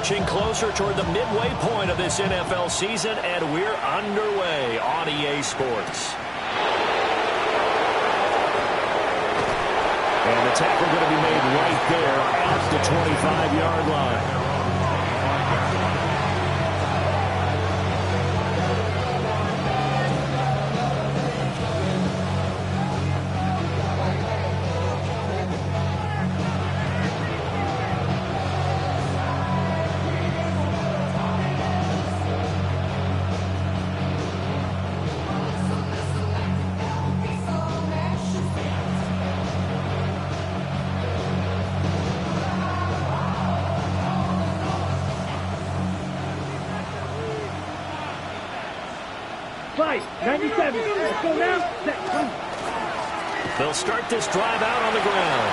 marching closer toward the midway point of this NFL season, and we're underway on EA Sports. And the tackle going to be made right there at the 25-yard line. Fight, 97. Let's go now. They'll start this drive out on the ground.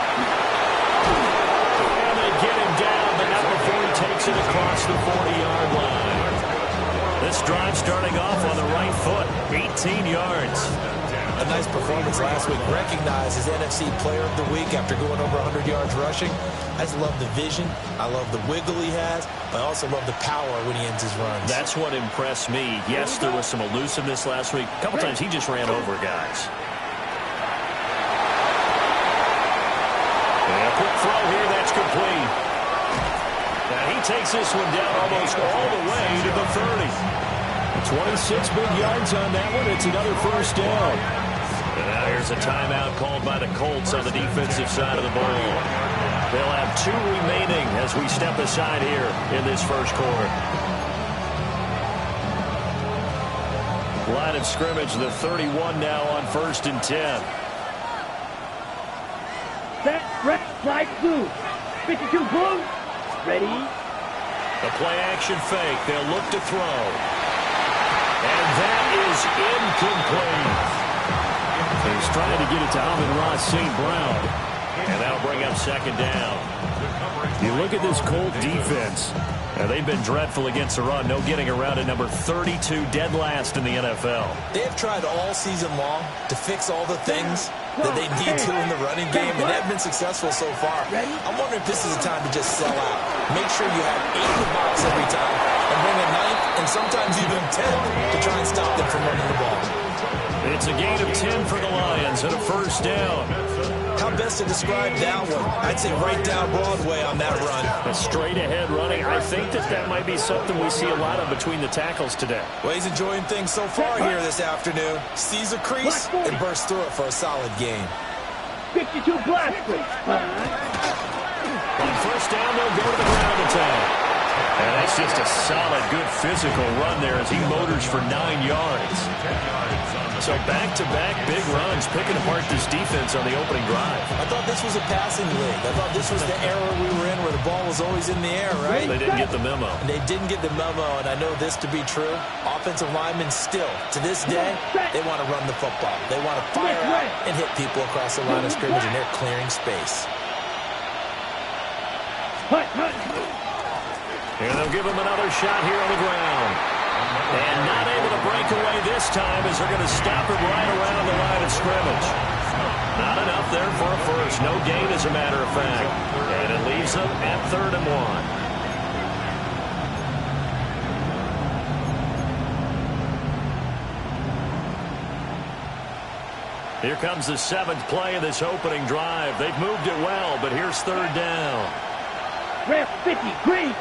And they get him down, but not before he takes it across the 40-yard line. This drive starting off on the right foot, 18 yards. A nice performance last week. Recognized as NFC Player of the Week after going over 100 yards rushing. I just love the vision. I love the wiggle he has. I also love the power when he ends his runs. That's what impressed me. Yes, there was some elusiveness last week. A couple times he just ran over guys. And a quick throw here. That's complete. Now he takes this one down almost all the way to the 30. 26 big yards on that one. It's another first down. And now here's a timeout called by the Colts on the defensive side of the ball. They'll have 2 remaining as we step aside here in this first quarter. Line of scrimmage, the 31 now on 1st and 10. Set, red, slide, blue. 52 blue. Ready. The play action fake. They'll look to throw. And that is incomplete. He's trying to get it to Amon-Ra St. Brown. And that'll bring up 2nd down. You look at this Colt defense. Now, they've been dreadful against the run. No getting around at number 32, dead last in the NFL. They have tried all season long to fix all the things that they need to in the running game, and they've been successful so far. I'm wondering if this is a time to just sell out. Make sure you have 8 in the box every time, and bring a 9th and sometimes even 10th to try and stop them from running the ball. It's a gain of 10 for the Lions and a first down. How best to describe that one? I'd say right down Broadway on that run. A straight-ahead running. I think that might be something we see a lot of between the tackles today. Well, he's enjoying things so far here this afternoon. Sees a crease and bursts through it for a solid gain. 52 blaster. On first down, they'll go to the ground attack. And that's just a solid, good physical run there as he motors for 9 yards. So back-to-back big runs, picking apart this defense on the opening drive. I thought this was a passing league. I thought this was the era we were in where the ball was always in the air, right? They didn't get the memo. They didn't get the memo, and I know this to be true. Offensive linemen still, to this day, they want to run the football. They want to fire out and hit people across the line of scrimmage, and they're clearing space. And they'll give him another shot here on the ground. And not able to break away this time as they're going to stop him right around the line of scrimmage. Not enough there for a first. No gain, as a matter of fact. And it leaves them at 3rd and 1. Here comes the 7th play of this opening drive. They've moved it well, but here's 3rd down. Ref 50, green.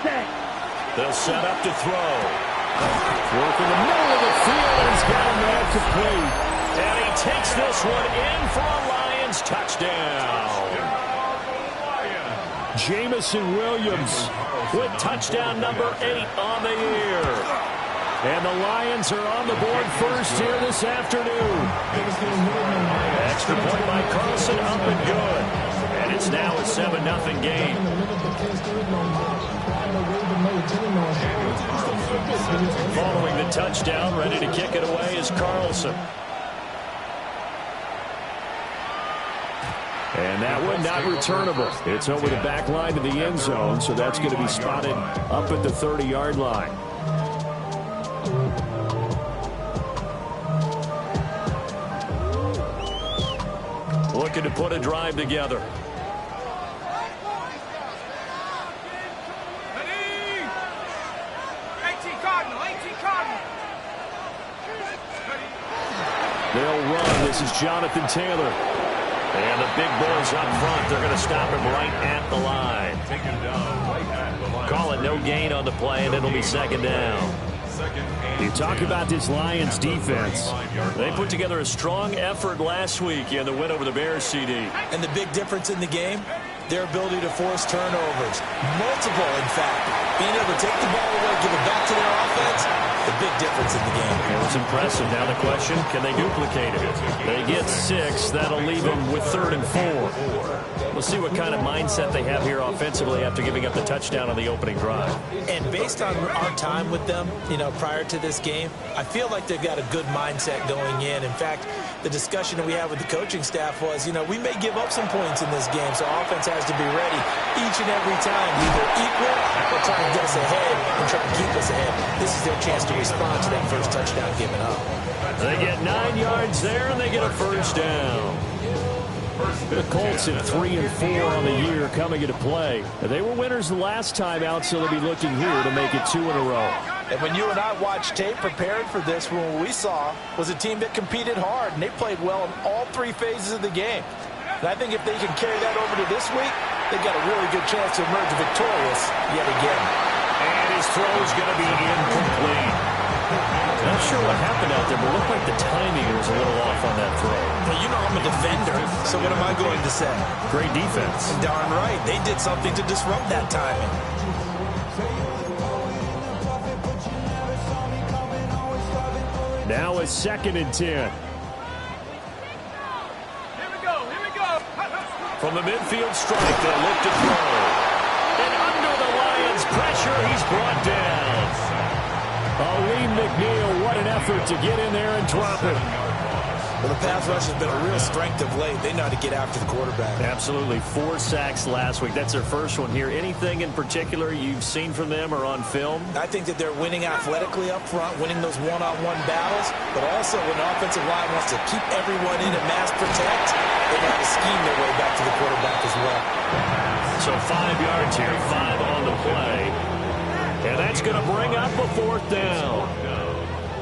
Set. They'll set up to throw. Work in the middle of the field, and he's got him there complete. And he takes this one in for a Lions touchdown. Jamison Williams with touchdown number 8 on the year. And the Lions are on the board first here this afternoon. Extra point by Carlson, up and good. And it's now a 7-0 game. Following the touchdown, ready to kick it away is Carlson. And that one not returnable. It's over the back line to the end zone, so that's going to be spotted up at the 30-yard line. Looking to put a drive together. They'll run. This is Jonathan Taylor. And the big boys up front, they're going to stop him right at the line. Call it no gain on the play, and it'll be second down. You talk about this Lions defense. They put together a strong effort last week in the win over the Bears, CD. And the big difference in the game, their ability to force turnovers. Multiple, in fact. Being able to take the ball away, give it back to their offense, the big difference in the game. It was impressive. Now the question, can they duplicate it? They get 6. That'll leave them with 3rd and 4. We'll see what kind of mindset they have here offensively after giving up the touchdown on the opening drive. And based on our time with them, prior to this game, I feel like they've got a good mindset going in. In fact, the discussion that we had with the coaching staff was, we may give up some points in this game, so offense has to be ready each and every time, either equal or try and get us ahead and try and keep us ahead. This is their chance to respond to that first touchdown given up. They get 9 yards there, and they get a first down. The Colts at 3 and 4 on the year coming into play. They were winners the last time out, so they'll be looking here to make it 2 in a row. And when you and I watched tape prepared for this, what we saw was a team that competed hard, and they played well in all 3 phases of the game. And I think if they can carry that over to this week, they've got a really good chance to emerge victorious yet again. And his throw is going to be incomplete. Not sure what happened out there, but it looked like the timing was a little off on that throw. Well, I'm a defender, so what am I going to say? Great defense. Darn right. They did something to disrupt that timing. Now a 2nd and 10. Here we go. From the midfield strike, they'll look to throw. And under the Lions' pressure, he's brought down. Lee McNeil, what an effort to get in there and drop it. Well, the pass rush has been a real strength of late. They know how to get after the quarterback. Absolutely. 4 sacks last week. That's their first one here. Anything in particular you've seen from them or on film? I think that they're winning athletically up front, winning those one-on-one battles, but also when the offensive line wants to keep everyone in and mass protect, they know how to scheme their way back to the quarterback as well. So 5 yards here, 5 on the play. And that's going to bring up a 4th down.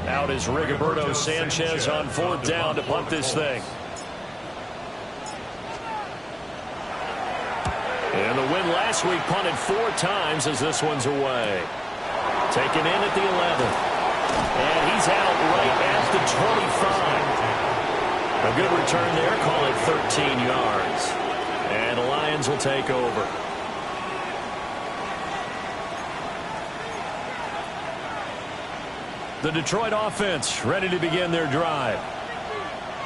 Out is Rigoberto Sanchez on 4th down to punt this thing. And the win last week punted 4 times as this one's away. Taken in at the 11. And he's out right at the 25. A good return there, call it 13 yards. And the Lions will take over. The Detroit offense ready to begin their drive.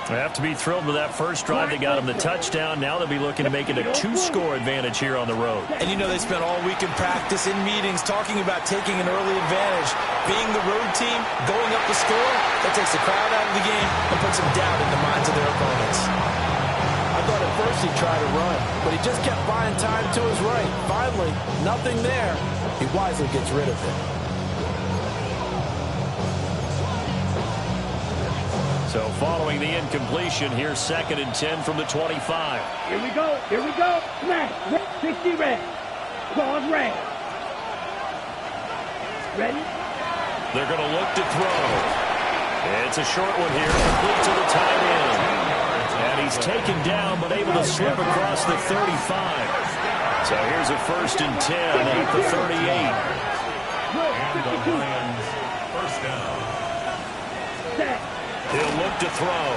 They have to be thrilled with that first drive that got them the touchdown. Now they'll be looking to make it a 2-score advantage here on the road. And they spent all week in practice, in meetings, talking about taking an early advantage. Being the road team, going up the score, that takes the crowd out of the game and puts some doubt in the minds of their opponents. I thought at first he'd try to run, but he just kept buying time to his right. Finally, nothing there. He wisely gets rid of it. So following the incompletion, here's 2nd and 10 from the 25. Here we go. Smash. 60 red. Claws red. Ready? They're going to look to throw. It's a short one here, complete to the tight end. And he's taken down, but able to slip across the 35. So here's a 1st and 10 at the 38. And the Lions first down. He'll look to throw.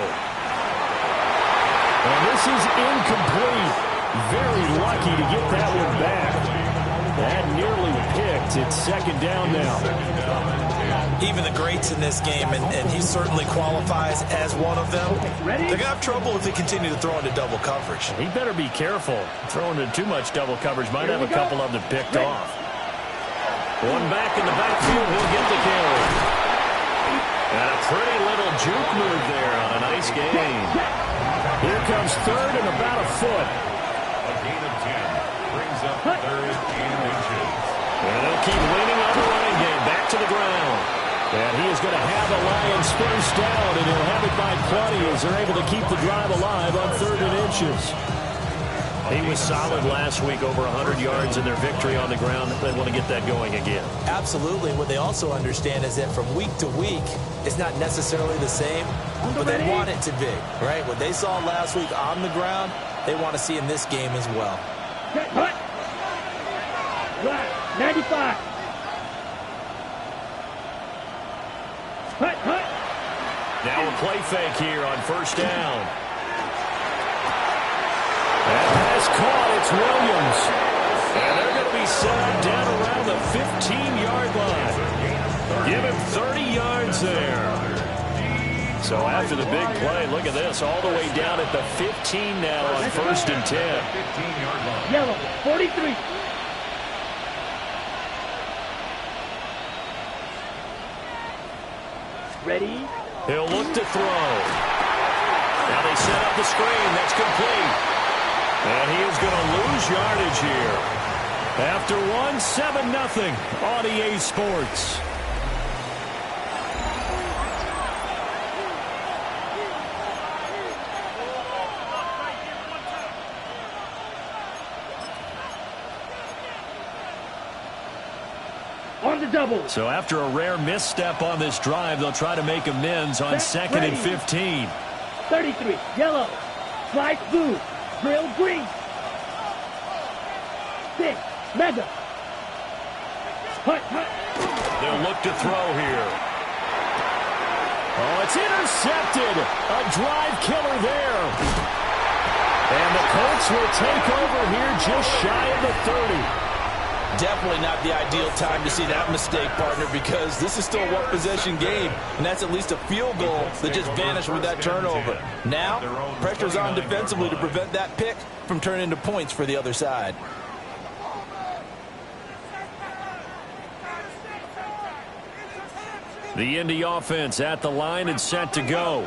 And this is incomplete. Very lucky to get that one back. That nearly picked. It's 2nd down now. Even the greats in this game, and he certainly qualifies as one of them, they're going to have trouble if they continue to throw into double coverage. He better be careful. Throwing into too much double coverage might have a couple of them picked off. One back in the backfield. He'll get the carry. And a pretty little juke move there on a nice gain. Here comes 3rd and about a foot. A gain of 10 brings up 3rd and inches. And they'll keep leaning on the running game. Back to the ground. And he is going to have the Lions first down, and he'll have it by plenty as they're able to keep the drive alive on 3rd and inches. He was solid last week, over 100 yards in their victory on the ground. They want to get that going again. Absolutely. What they also understand is that from week to week, it's not necessarily the same, but they want it to be, right? What they saw last week on the ground, they want to see in this game as well. Hut. Right. 95. Hut. Now a play fake here on first down. That pass caught. It's Williams. And they're going to be set up down around the 15-yard line. Give him 30 yards there. So after the big play, look at this, all the way down at the 15 now on first and 10. Yellow, 43. Ready? He'll look to throw. Now they set up the screen. That's complete. And he is going to lose yardage here. After one, 7-0 on EA Sports. On the double. So after a rare misstep on this drive, they'll try to make amends on second and 15. 33, yellow. Slide blue. Drill green. 6, mega. Hut. They'll look to throw here. Oh, it's intercepted. A drive killer there. And the Colts will take over here just shy of the 30. Definitely not the ideal time to see that mistake, partner, because this is still a one-possession game, and that's at least a field goal that just vanished with that turnover. Now, pressure's on defensively to prevent that pick from turning into points for the other side. The Indy offense at the line and set to go.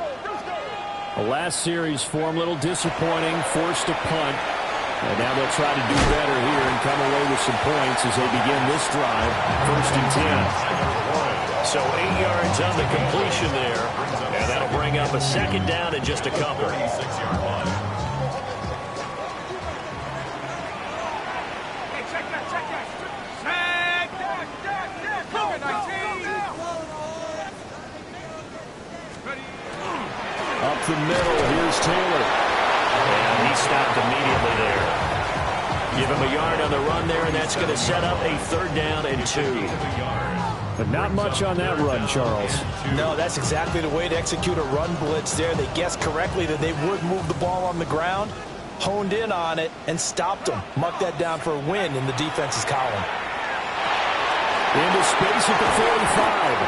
The last series form a little disappointing, forced a punt. And now they'll try to do better here and come away with some points as they begin this drive. First and 10. So 8 yards on the completion there. And that'll bring up a second down and just a couple. Up the middle, here's Taylor. And he stopped immediately there. Give him a yard on the run there, and that's going to set up a third down and 2. But not much on that run, Charles. No, that's exactly the way to execute a run blitz there. They guessed correctly that they would move the ball on the ground, honed in on it, and stopped them. Mark that down for a win in the defense's column. Into space at the 45.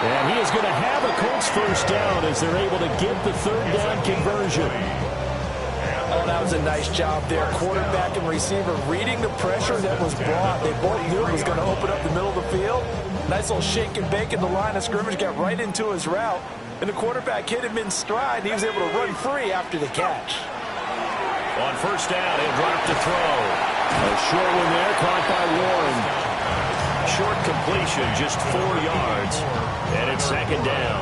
And he is going to have a Colts first down as they're able to get the third down conversion. Oh, that was a nice job there. Quarterback and receiver reading the pressure that was brought. They both knew it was going to open up the middle of the field. Nice little shake and bake in the line of scrimmage, got right into his route. And the quarterback hit him in stride, and he was able to run free after the catch. On first down, he'll drop to throw. A short one there, caught by Warren. Short completion, just 4 yards. And it's second down.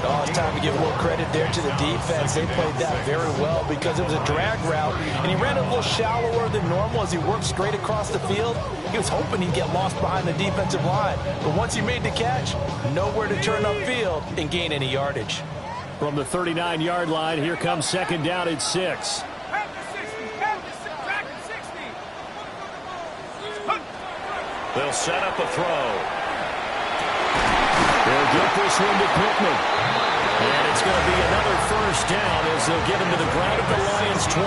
Oh, it's time to give a little credit there to the defense. They played that very well because it was a drag route, and he ran a little shallower than normal as he worked straight across the field. He was hoping he'd get lost behind the defensive line. But once he made the catch, nowhere to turn upfield and gain any yardage. From the 39-yard line, here comes second down at 6. They'll set up a throw. They'll get this one to Pittman. And it's going to be another first down as they'll get him to the ground at the Lions' 23.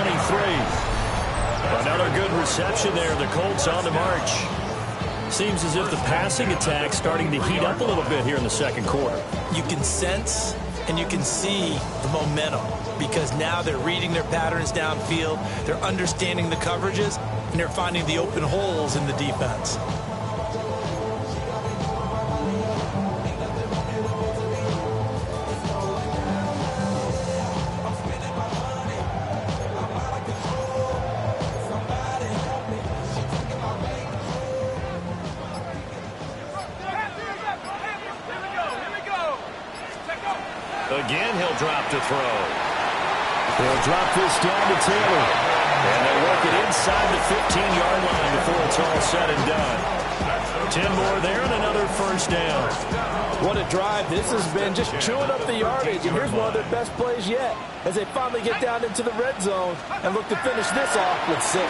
Another good reception there. The Colts on the march. Seems as if the passing attack's starting to heat up a little bit here in the second quarter. You can sense and you can see the momentum because now they're reading their patterns downfield. They're understanding the coverages, and they're finding the open holes in the defense. Again, he'll drop to throw. They'll drop this down to Taylor. And they work it inside the 15-yard line before it's all said and done. 10 more there and another first down. What a drive this has been, just chewing up the yardage. And here's one of their best plays yet as they finally get down into the red zone and look to finish this off with 6. And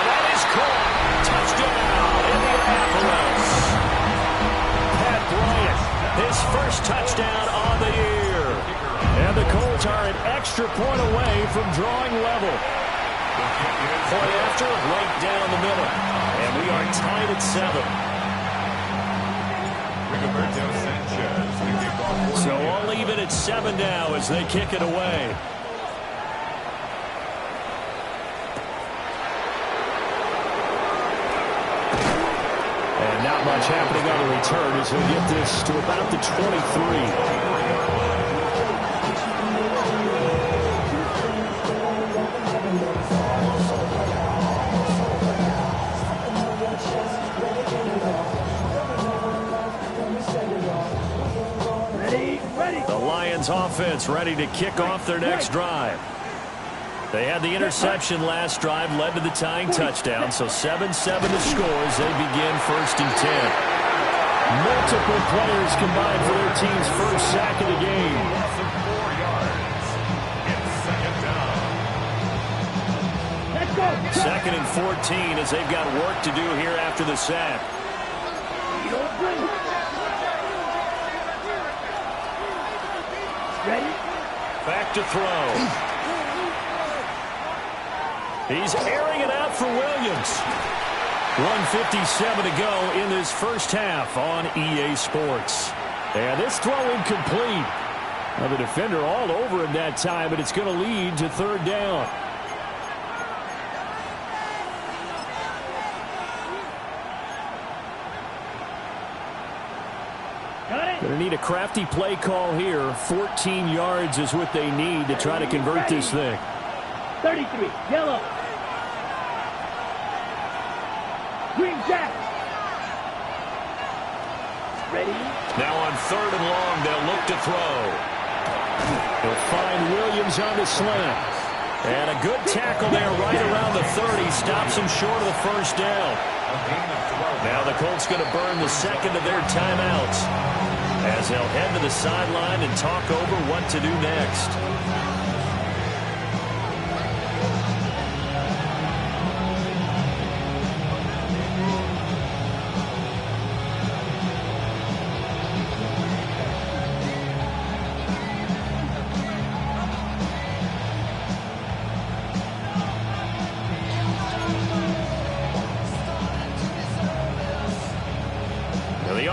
that is caught. Touchdown, Indianapolis. Pat Bryant, his first touchdown on the year. And the Colts are an extra point away from drawing level. Point after, right down the middle. And we are tied at 7. So all even at 7 now as they kick it away. And not much happening on the return as he'll get this to about the 23. Offense ready to kick off their next drive. They had the interception last drive, led to the tying touchdown, so 7-7 to score as they begin 1st and 10. Multiple players combined for their team's first sack of the game. 2nd and 14 as they've got work to do here after the sack. Ready? Back to throw. He's airing it out for Williams. 1:57 to go in this first half on EA Sports. And this throw incomplete. Now the defender all over him that time, but it's going to lead to 3rd down. Going to need a crafty play call here. 14 yards is what they need to try to convert this thing. 33, yellow. Green jack. Ready? Now on 3rd and long, they'll look to throw. He'll find Williams on the slant. And a good tackle there right around the 30. Stops him short of the first down. Now the Colts going to burn the 2nd of their timeouts, as they'll head to the sideline and talk over what to do next.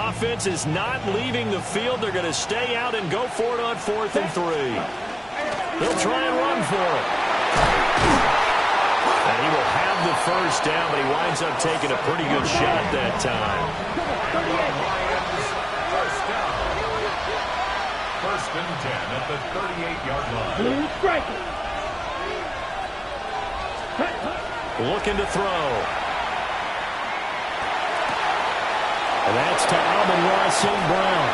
Offense is not leaving the field. They're going to stay out and go for it on 4th and 3. They'll try and run for it. And he will have the first down, but he winds up taking a pretty good shot that time. First and 10 at the 38-yard line. Blue striker. Looking to throw. And that's to Amon-Ra St. Brown.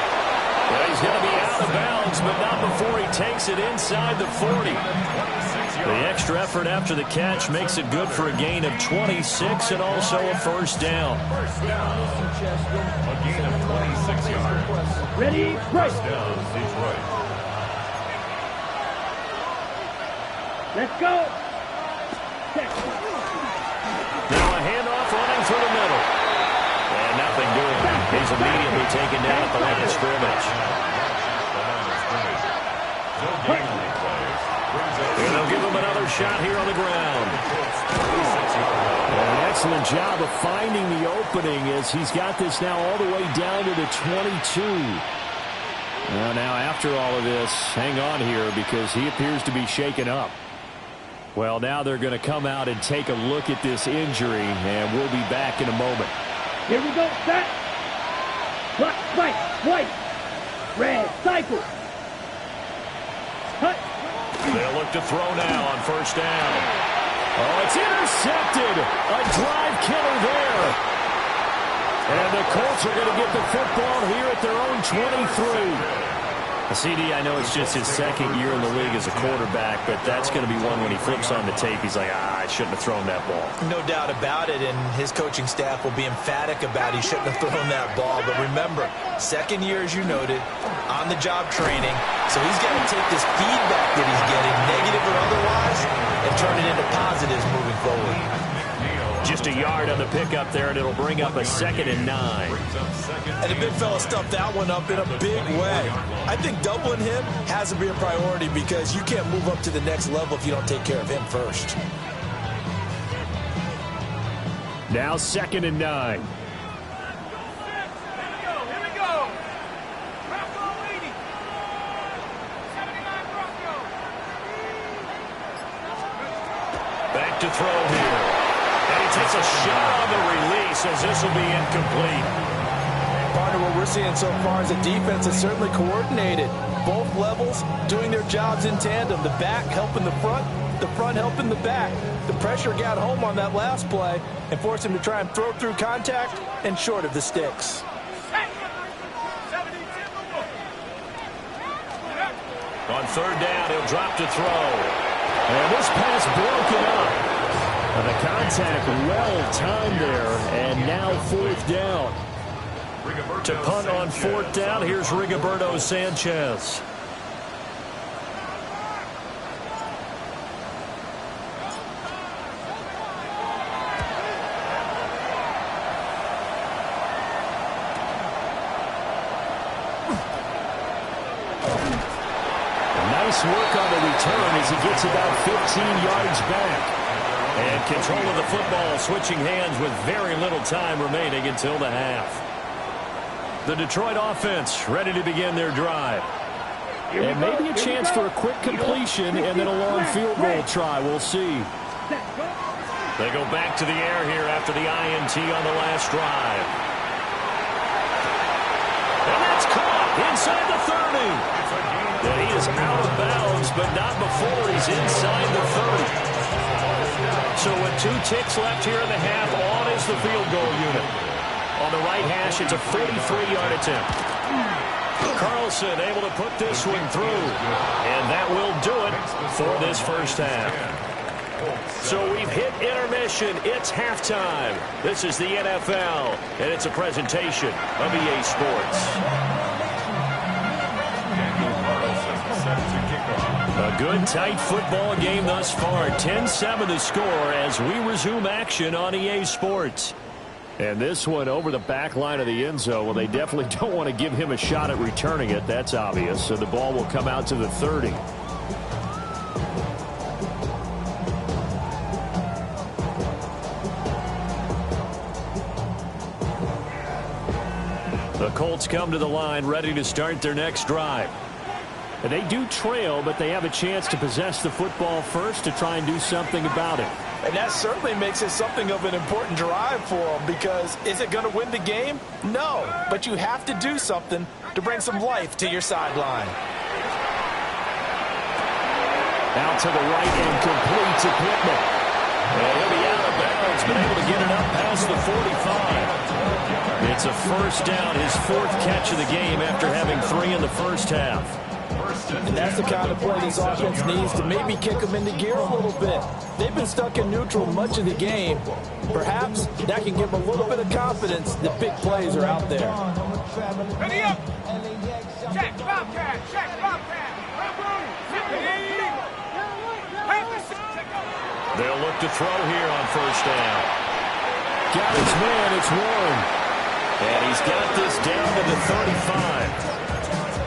Well, he's going to be out of bounds, but not before he takes it inside the 40. The extra effort after the catch makes it good for a gain of 26 and also a first down. A gain of 26 yards. Ready, First down, Detroit. let's go. Now a handoff running through the middle. And nothing doing. He's immediately taken down at the line of scrimmage. And they'll give him another shot here on the ground. An excellent job of finding the opening as he's got this now all the way down to the 22. Well, now after all of this, hang on here because he appears to be shaken up. Well, now they're going to come out and take a look at this injury, and we'll be back in a moment. Here we go, set. Black, white, white, red, cycle. Cut. They'll look to throw now on first down. Oh, it's intercepted. A drive killer there. And the Colts are going to get the football here at their own 23. CD, I know it's just his second year in the league as a quarterback, but that's going to be one when he flips on the tape, he's like, I shouldn't have thrown that ball. No doubt about it, and his coaching staff will be emphatic about he shouldn't have thrown that ball. But remember, second year, as you noted, on-the-job training, so he's got to take this feedback that he's getting, negative or otherwise, and turn it into positives moving forward. Just a yard on the pickup there, and it'll bring up a 2nd and 9. And the big fella stuffed that one up in a big way. I think doubling him has to be a priority because you can't move up to the next level if you don't take care of him first. Now 2nd and 9. Back to throw here. And he takes a shot on the release as this will be incomplete. Partner, what we're seeing so far is a defense that's certainly coordinated. Both levels doing their jobs in tandem. The back helping the front helping the back. The pressure got home on that last play and forced him to try and throw through contact and short of the sticks. On 3rd down, he'll drop to throw. And this pass broken up. The contact well timed there, and now 4th down. To punt on 4th down, here's Rigoberto Sanchez. Nice work on the return as he gets about 15 yards back. And control of the football switching hands with very little time remaining until the half. The Detroit offense ready to begin their drive. And maybe a chance for a quick completion and then a long field goal try. We'll see. They go back to the air here after the INT on the last drive. And that's caught inside the 30. And he is out of bounds, but not before he's inside the 30. So with 2 ticks left here in the half, on is the field goal unit. On the right hash, it's a 43-yard attempt. Carlson able to put this one through. And that will do it for this first half. So we've hit intermission. It's halftime. This is the NFL, and it's a presentation of EA Sports. A good, tight football game thus far. 10-7 the score as we resume action on EA Sports. And this one over the back line of the end zone. Well, they definitely don't want to give him a shot at returning it. That's obvious. So the ball will come out to the 30. The Colts come to the line ready to start their next drive. And they do trail, but they have a chance to possess the football first to try and do something about it. And that certainly makes it something of an important drive for them because is it going to win the game? No, but you have to do something to bring some life to your sideline. Out to the right and complete to Pittman. And he'll be out of bounds, but able to get it up past the 45. It's a first down, his 4th catch of the game after having 3 in the first half. And that's the kind of play this offense needs to maybe kick them into gear a little bit. They've been stuck in neutral much of the game. Perhaps that can give them a little bit of confidence that big plays are out there. Ready up. Check, Bobcat. Check, Bobcat. They'll look to throw here on first down. Got his man, it's Warren. And he's got this down to the 35.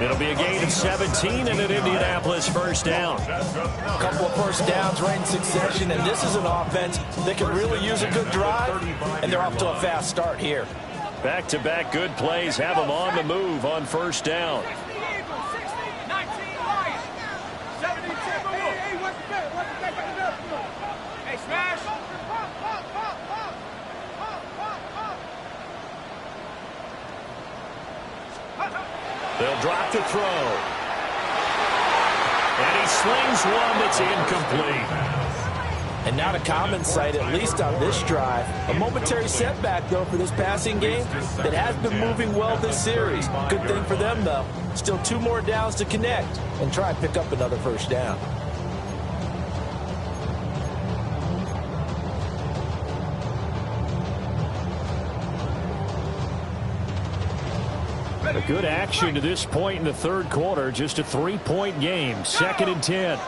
It'll be a gain of 17 and an Indianapolis first down. A couple of first downs right in succession, and this is an offense that can really use a good drive, and they're off to a fast start here. Back-to-back good plays have them on the move on first down. They'll drop to throw. And he slings one that's incomplete. And not a common sight, at least on this drive. A momentary setback, though, for this passing game that has been moving well this series. Good thing for them, though. Still 2 more downs to connect and try and pick up another first down. A good action to this point in the third quarter. Just a 3-point game. 2nd and 10.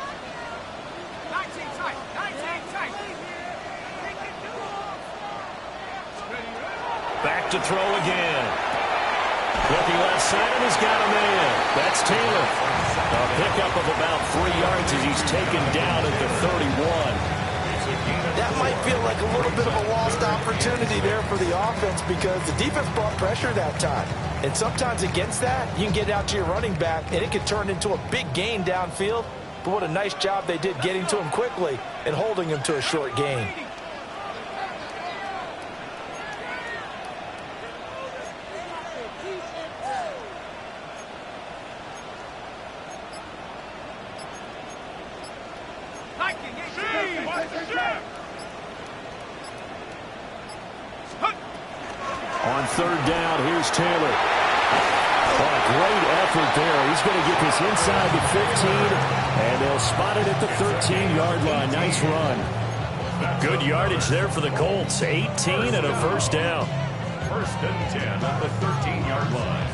Back to throw again. Looking left side, and he's got a man. That's Taylor. A pickup of about 3 yards as he's taken down at the 31. That might feel like a little bit of a lost opportunity there for the offense because the defense brought pressure that time. And sometimes against that, you can get out to your running back, and it can turn into a big gain downfield. But what a nice job they did getting to him quickly and holding him to a short gain. On 3rd down, here's Taylor. Oh, great effort there. He's going to get this inside the 15, and they'll spot it at the 13-yard line. Nice run. Good yardage there for the Colts. 18 and a first down. 1st and 10 at the 13-yard line.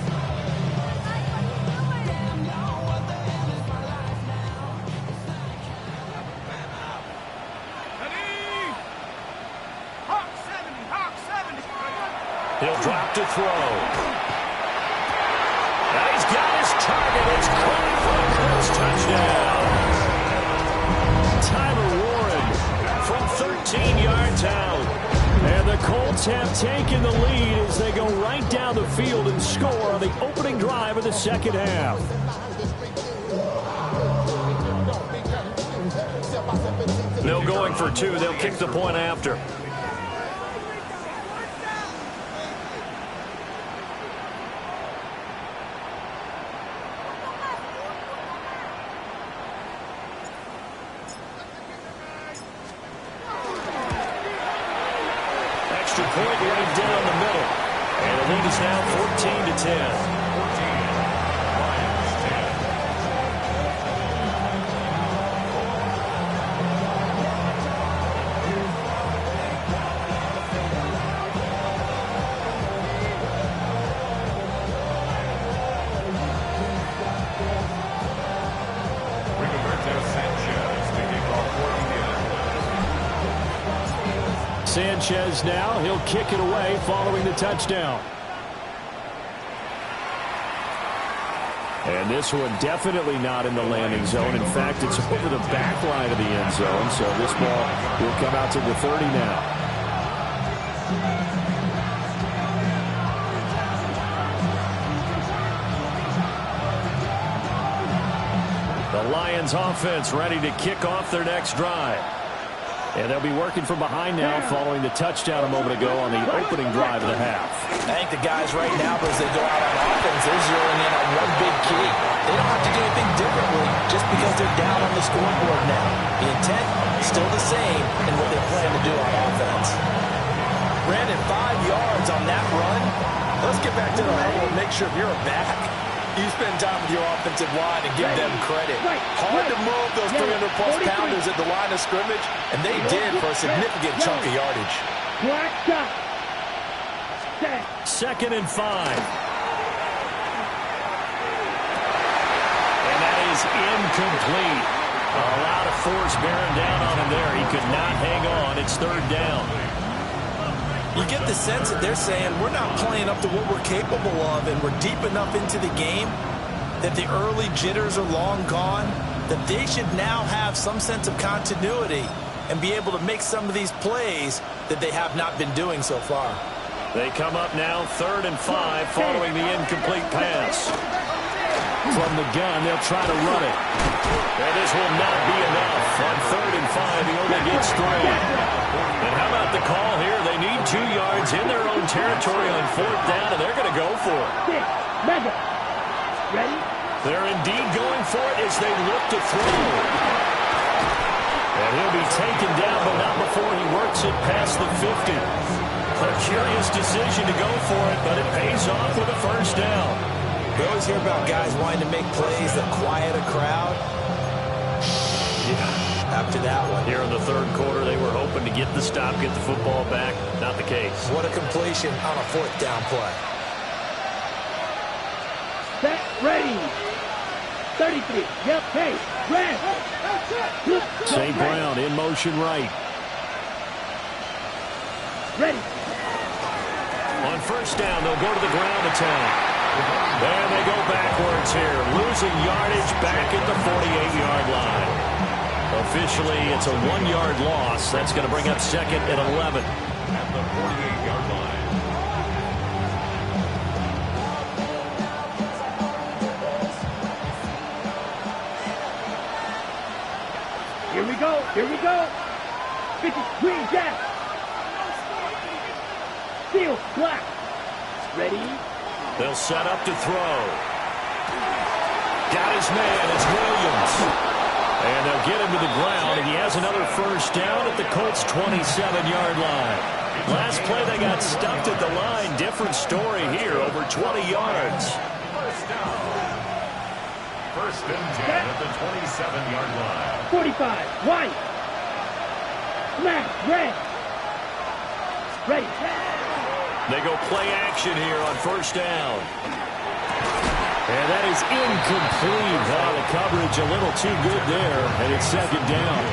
He'll drop to throw. And he's got his target. It's caught for a Colts touchdown. Tyler Warren from 13 yards out. And the Colts have taken the lead as they go right down the field and score on the opening drive of the 2nd half. No going for 2. They'll kick the point after. Point right down the middle. And the lead is now 14 to 10. Sanchez now, he'll kick it away following the touchdown. And this one definitely not in the landing zone. In fact, it's over the back line of the end zone, so this ball will come out to the 30 now. The Lions offense ready to kick off their next drive. And they'll be working from behind now following the touchdown a moment ago on the opening drive of the half. I think the guys right now, as they go out on offense, they're zeroing in on one big key. They don't have to do anything differently just because they're down on the scoreboard now. The intent still the same in what they plan to do on offense. Brandon, 5 yards on that run. Let's get back to the huddle and make sure if you're a back, you spend time with your offensive line and give them credit. Hard to move those 300-plus pounders at the line of scrimmage, and they did for a significant chunk of yardage. 2nd and 5. And that is incomplete. A lot of force bearing down on him there. He could not hang on. It's 3rd down. You get the sense that they're saying we're not playing up to what we're capable of, and we're deep enough into the game that the early jitters are long gone, that they should now have some sense of continuity and be able to make some of these plays that they have not been doing so far. They come up now 3rd and 5 following the incomplete pass. From the gun, they'll try to run it. And this will not be enough. On 3rd and 5, he only gets 3. And how about the call here? They need 2 yards in their own territory on 4th down, and they're going to go for it. Ready? They're indeed going for it as they look to throw. And he'll be taken down, but not before he works it past the 50. A curious decision to go for it, but it pays off with a first down. We always hear about guys wanting to make plays that quiet a crowd. Yeah, after that one. Here in the third quarter, they were hoping to get the stop, get the football back. Not the case. What a completion on a fourth down play. Set, ready. 33. Yep, hey, red. St. Brown in motion right. Ready. On first down, they'll go to the ground attack. And they go backwards here, losing yardage back at the 48-yard line. Officially, it's a 1-yard loss. That's going to bring up second and 11. At the 48-yard line. Here we go. Here we go. 50, green, jack. Steel, black. Ready. They'll set up to throw. Got his man. It's Williams. And they'll get him to the ground, and he has another first down at the Colts' 27-yard line. Last play, they got stuffed at the line. Different story here, over 20 yards. First down. First and 10 at the 27-yard line. 45, white. Black, red. Ready. They go play action here on first down. And that is incomplete. The coverage a little too good there, and it's second down.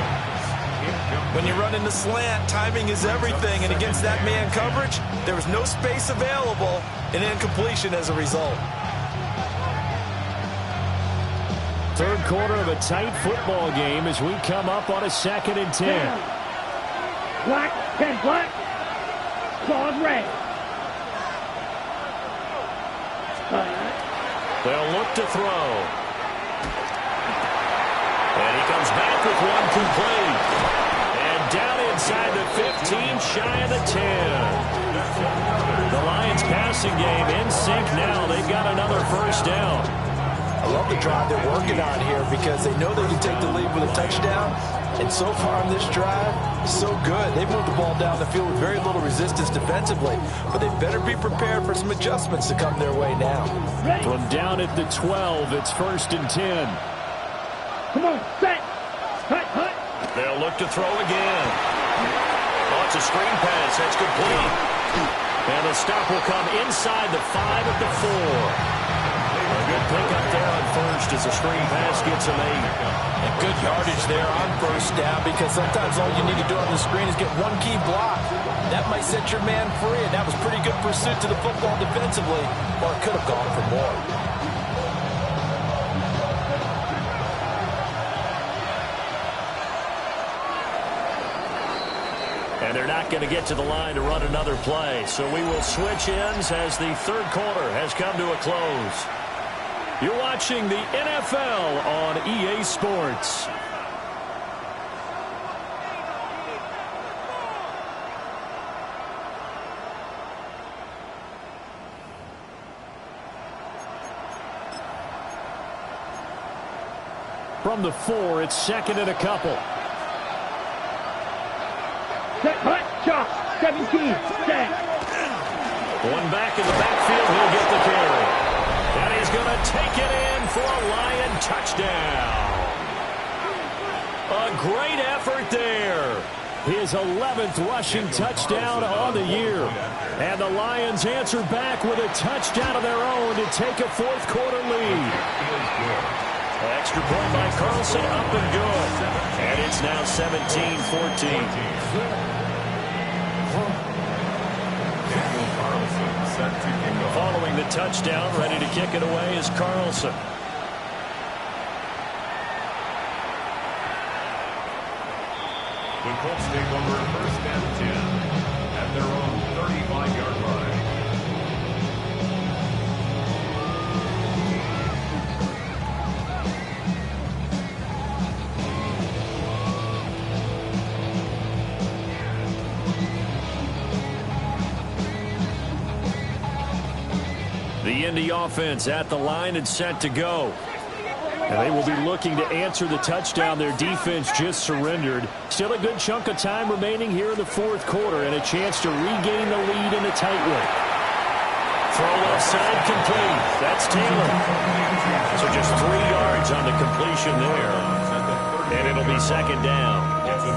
When you run in the slant, timing is everything, and against that man coverage, there was no space available, and incompletion as a result. Third quarter of a tight football game as we come up on a second and 10. Black, 10 black. Claws red. They'll look to throw. And he comes back with one complete. And down inside the 15, shy of the 10. The Lions passing game in sync now. They've got another first down. I love the drive they're working on here because they know they can take the lead with a touchdown. And so far on this drive, so good. They've moved the ball down the field with very little resistance defensively. But they better be prepared for some adjustments to come their way now. From down at the 12, it's first and 10. Come on, set. Hut, hut. They'll look to throw again. Oh, it's a screen pass. That's complete. And the stop will come inside the 5 at the 4. A good pickup there on first as the screen pass gets him 8. And good yardage there on first down because sometimes all you need to do on the screen is get one key block. That might set your man free, and that was pretty good pursuit to the football defensively, or it could have gone for more. And they're not going to get to the line to run another play, so we will switch ends as the third quarter has come to a close. You're watching the NFL on EA Sports. From the 4, it's second and a couple. Set, hut, chop. 17, set. One back in the backfield, he'll get the carry. And he's going to take it in for a Lion touchdown. A great effort there. His 11th rushing touchdown on the year. And the Lions answer back with a touchdown of their own to take a fourth quarter lead. Extra point by Carlson, up and good. And it's now 17-14. Following the touchdown, ready to kick it away is Carlson. The Colts take over first and 10 at their own 35-yard line. The Indy offense at the line and set to go. And they will be looking to answer the touchdown their defense just surrendered. Still a good chunk of time remaining here in the fourth quarter and a chance to regain the lead in a tight one. Throw left side complete. That's Taylor. So just 3 yards on the completion there. And it'll be second down.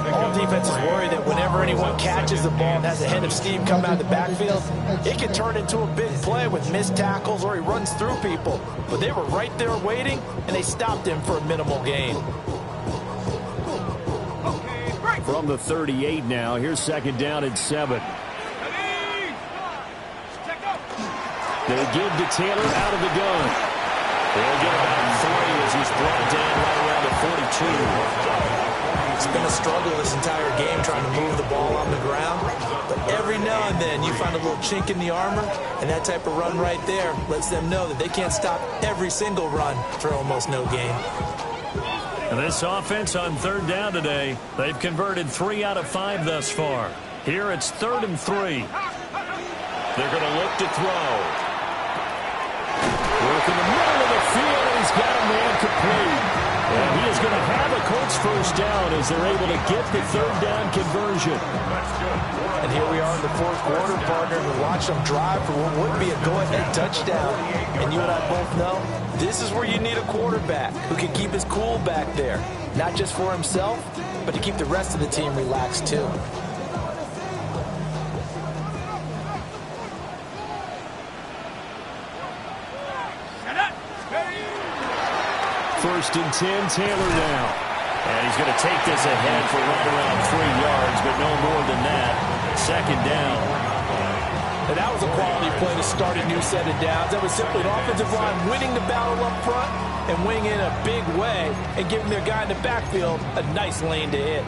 All defenses worry that whenever anyone catches the ball and has a head of steam come out of the backfield, it can turn into a big play with missed tackles or he runs through people. But they were right there waiting, and they stopped him for a minimal gain. From the 38 now, here's second down and 7. They give to Taylor out of the gun. They'll get about 3 as he's brought down right around the 42. It's been a struggle this entire game trying to move the ball on the ground. But every now and then you find a little chink in the armor, and that type of run right there lets them know that they can't stop every single run for almost no gain. And this offense on third down today, they've converted 3 out of 5 thus far. Here it's 3rd and 3. They're going to look to throw. Work in the middle of the field, and he's got a man complete. And he is going to have a Colts first down as they're able to get the 3rd down conversion. And here we are in the fourth quarter, partner, and watch them drive for what would be a go-ahead touchdown. And you and I both know this is where you need a quarterback who can keep his cool back there. Not just for himself, but to keep the rest of the team relaxed too. First and 10, Taylor now. And he's going to take this ahead for right around 3 yards, but no more than that. Second down. And that was a quality play to start a new set of downs. That was simply an offensive line winning the battle up front and winning in a big way and giving their guy in the backfield a nice lane to hit.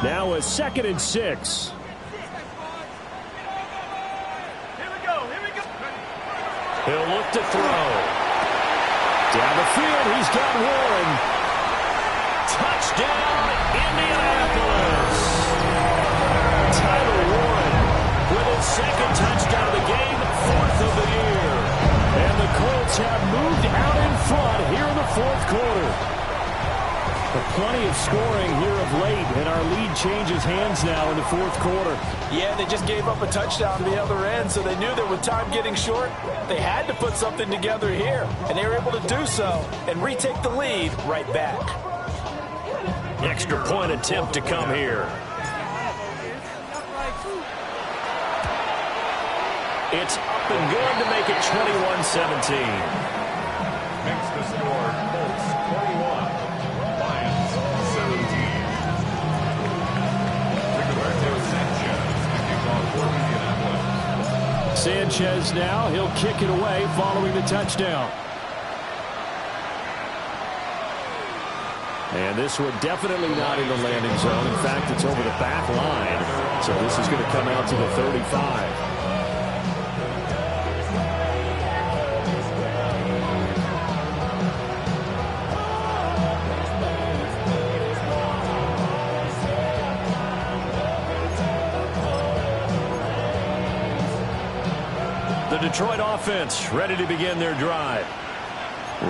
Now a 2nd and 6. Here we go. He'll look to throw. Down the field, he's got one. Touchdown, Indianapolis. Tyler Warren with his 2nd touchdown of the game, 4th of the year. And the Colts have moved out in front here in the fourth quarter. But plenty of scoring here of late, and our lead changes hands now in the fourth quarter. Yeah, they just gave up a touchdown to the other end, so they knew that with time getting short, they had to put something together here, and they were able to do so and retake the lead right back. Extra point attempt to come here. It's up and good to make it 21-17. Makes the score Colts 21. Sanchez now, he'll kick it away following the touchdown. And this one definitely not in the landing zone. In fact, it's over the back line. So this is going to come out to the 35. The Detroit offense ready to begin their drive.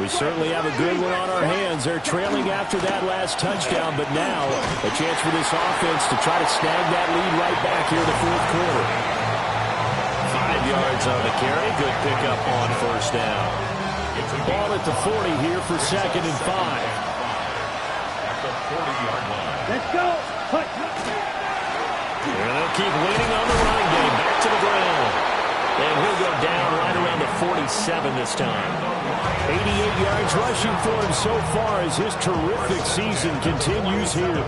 We certainly have a good one on our hands. They're trailing after that last touchdown, but now a chance for this offense to try to snag that lead right back here in the fourth quarter. 5 yards on the carry. Good pickup on first down. Ball at the 40 here for 2nd and 5. At the 40-yard line. Let's go. And they'll keep leaning on the running game. Back to the ground. And he'll go down right around the 47 this time. 88 yards rushing for him so far as his terrific season continues here.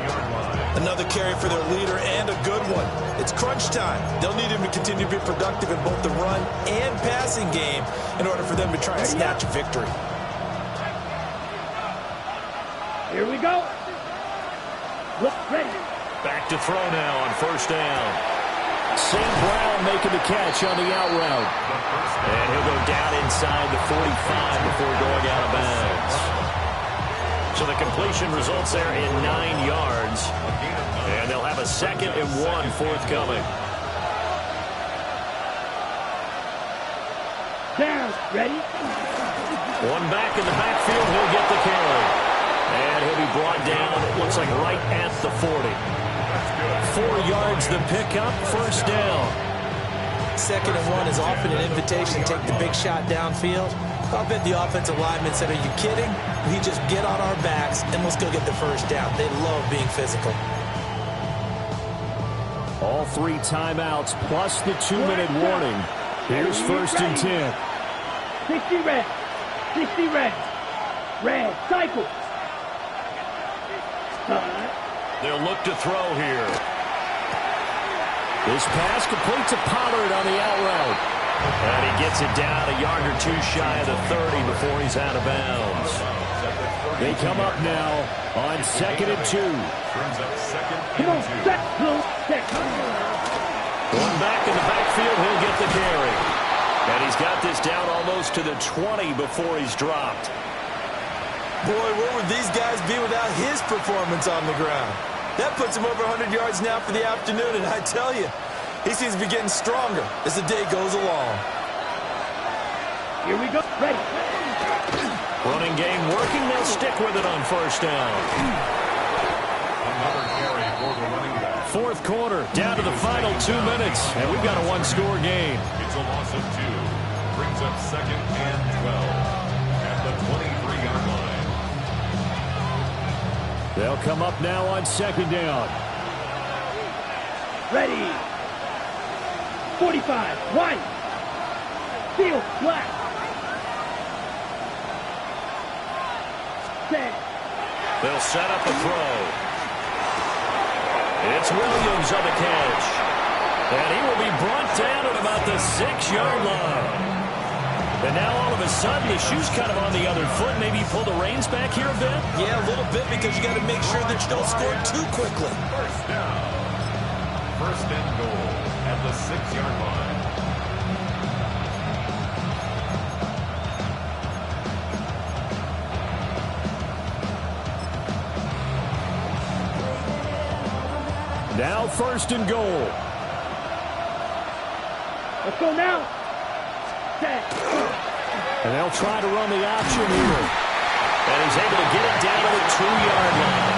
Another carry for their leader and a good one. It's crunch time. They'll need him to continue to be productive in both the run and passing game in order for them to try and snatch a victory. Here we go. Look, ready. Back to throw now on first down. St. Brown making the catch on the out route. And he'll go down inside the 45 before going out of bounds. So the completion results there in 9 yards. And they'll have a a 2nd and 1 forthcoming. Down. Ready? One back in the backfield. He'll get the carry. And he'll be brought down, it looks like right at the 40. 4 yards the pickup, first down. 2nd and 1 is often an invitation to take the big shot downfield. I bet the offensive lineman said, are you kidding? We just get on our backs and let's go get the first down. They love being physical. All 3 timeouts plus the 2-minute warning. Here's 1st and 10. 60 red. 60 red. Red. Cycle. They'll look to throw here. This pass complete to Pollard on the out route. And he gets it down a yard or 2 shy of the 30 before he's out of bounds. They come up now on 2nd and 2. Come on, set. One back in the backfield, he'll get the carry. And he's got this down almost to the 20 before he's dropped. Boy, where would these guys be without his performance on the ground? That puts him over 100 yards now for the afternoon, and I tell you, he seems to be getting stronger as the day goes along. Here we go. Ready. Running game working. They'll stick with it on first down. Another carry for the running back. 4th quarter, down to the final 2 minutes, and we've got a 1-score game. It's a loss of 2. Brings up 2nd and 12 at the 23-yard line. They'll come up now on 2nd down. Ready. 45. White. Field. Black. Set. They'll set up a throw. It's Williams on the catch. And he will be brought down at about the 6-yard line. And now all of a sudden the shoe's kind of on the other foot. Maybe you pull the reins back here a bit? Yeah, a little bit because you got to make sure that you don't score too quickly. First down. 1st and goal at the 6-yard line. Now 1st and goal. Let's go now. Set. And they'll try to run the option here. And he's able to get it down to the 2-yard line.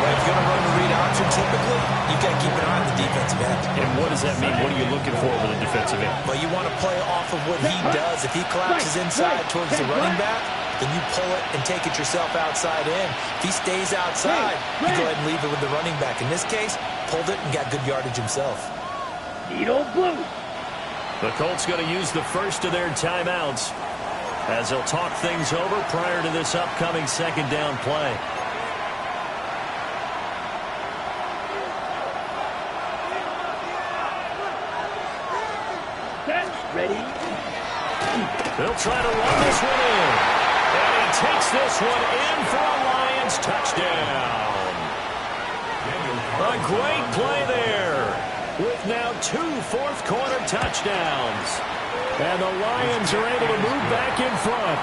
Well, if you're going to run the read option, typically, you've got to keep an eye on the defensive end. And what does that mean? What are you looking for with a defensive end? Well, you want to play off of what he does. If he collapses inside towards the running back, then you pull it and take it yourself outside in. If he stays outside, you go ahead and leave it with the running back. In this case, pulled it and got good yardage himself. Needle blue. The Colts going to use the first of their timeouts as they'll talk things over prior to this upcoming 2nd down play. Set. Ready. They'll try to run this one in. And he takes this one in for a Lions touchdown. A great play there with now 2 fourth-quarter touchdowns. And the Lions are able to move back in front.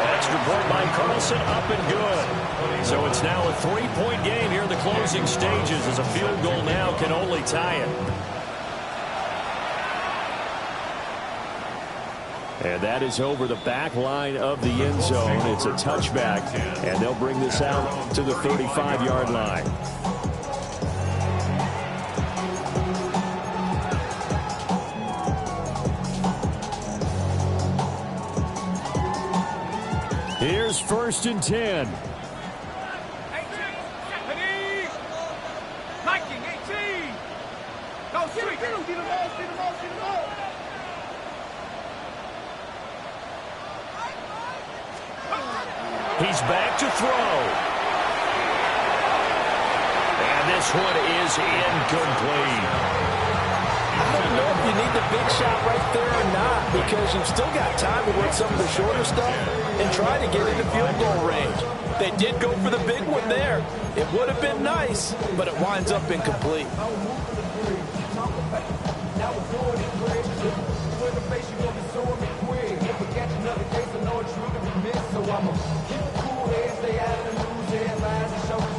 Extra point by Carlson, up and good. So it's now a 3-point game here in the closing stages as a field goal now can only tie it. And that is over the back line of the end zone. It's a touchback, and they'll bring this out to the 35-yard line. Here's 1st and 10. 18. 18. Go street. Get him, He's back to throw. And this one is incomplete. I don't know if you need the big shot right there or not, because you've still got time to work some of the shorter stuff and try to get into field goal range. They did go for the big one there. It would have been nice, but it winds up incomplete.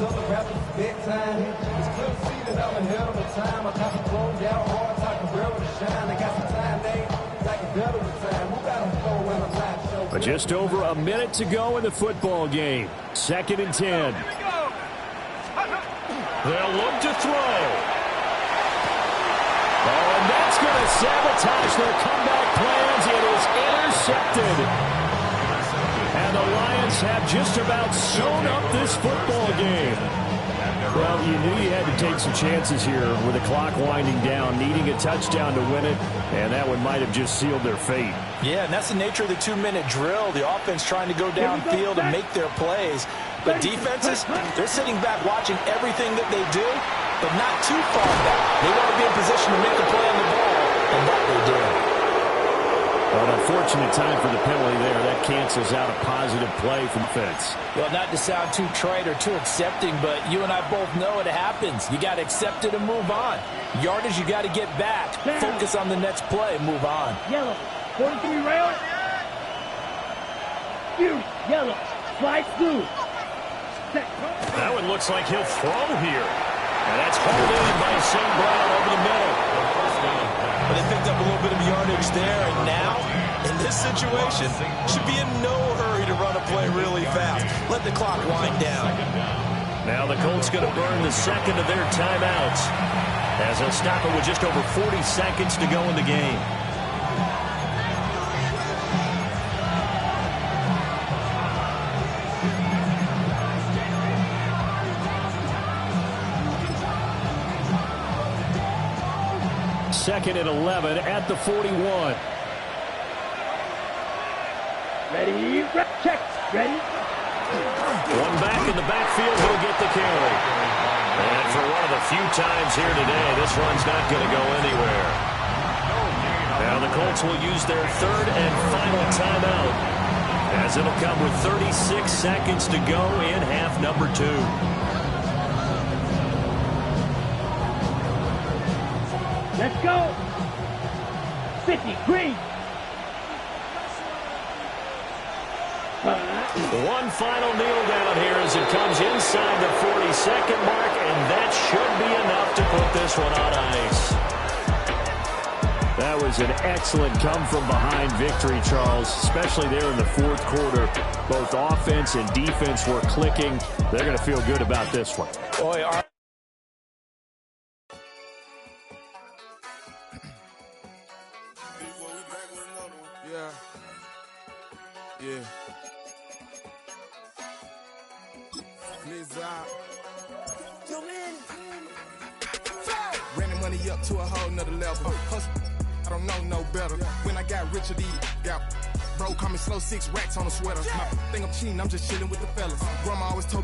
tell the rappers bedtime. It's clear to see that I'm ahead of the time. I got to throw down hard, talk a real to shine. I got some time, they like a better time. Who got them flow when I'm live show? But just over a minute to go in the football game. 2nd and 10. They'll look to throw. Oh, and that's going to sabotage their comeback plans. It is intercepted. And the Lions have just about sewn up this football game. Well, you knew you had to take some chances here with the clock winding down, needing a touchdown to win it, and that one might have just sealed their fate. Yeah, and that's the nature of the 2-minute drill. The offense trying to go downfield and make their plays. But defenses, they're sitting back watching everything that they do, but not too far back. They want to be in position to make a play on the ball, and that they did. An unfortunate time for the penalty there. That cancels out a positive play from Fitz. Well, not to sound too trite or too accepting, but you and I both know it happens. You got to accept it and move on. Yardage, you got to get back. Focus on the next play, move on. Yellow. 43 rail. You. Yellow. Slide through. That one looks like he'll throw here. And that's hauled in by St. Brown over the middle. But they picked up a little bit of yardage there, and now, in this situation, should be in no hurry to run a play really fast. Let the clock wind down. Now the Colts going to burn the second of their timeouts, as they'll stop it with just over 40 seconds to go in the game. Second and 11 at the 41. Ready, check, ready. One back in the backfield, he'll get the carry. And for one of the few times here today, this run's not going to go anywhere. Now the Colts will use their 3rd and final timeout, as it'll come with 36 seconds to go in half number 2. Let's go. 50, green. One final kneel down here as it comes inside the 40-second mark, and that should be enough to put this one on ice. That was an excellent come-from-behind victory, Charles, especially there in the 4th quarter. Both offense and defense were clicking. They're going to feel good about this one. Boy, Yeah. Yo, man. Ran the money up to a whole nother level. Hustle, I don't know no better. When I got richer, these got bro, call me slow 6 racks on a sweater. My thing I'm cheating, I'm just chilling with the fellas. Grandma always told me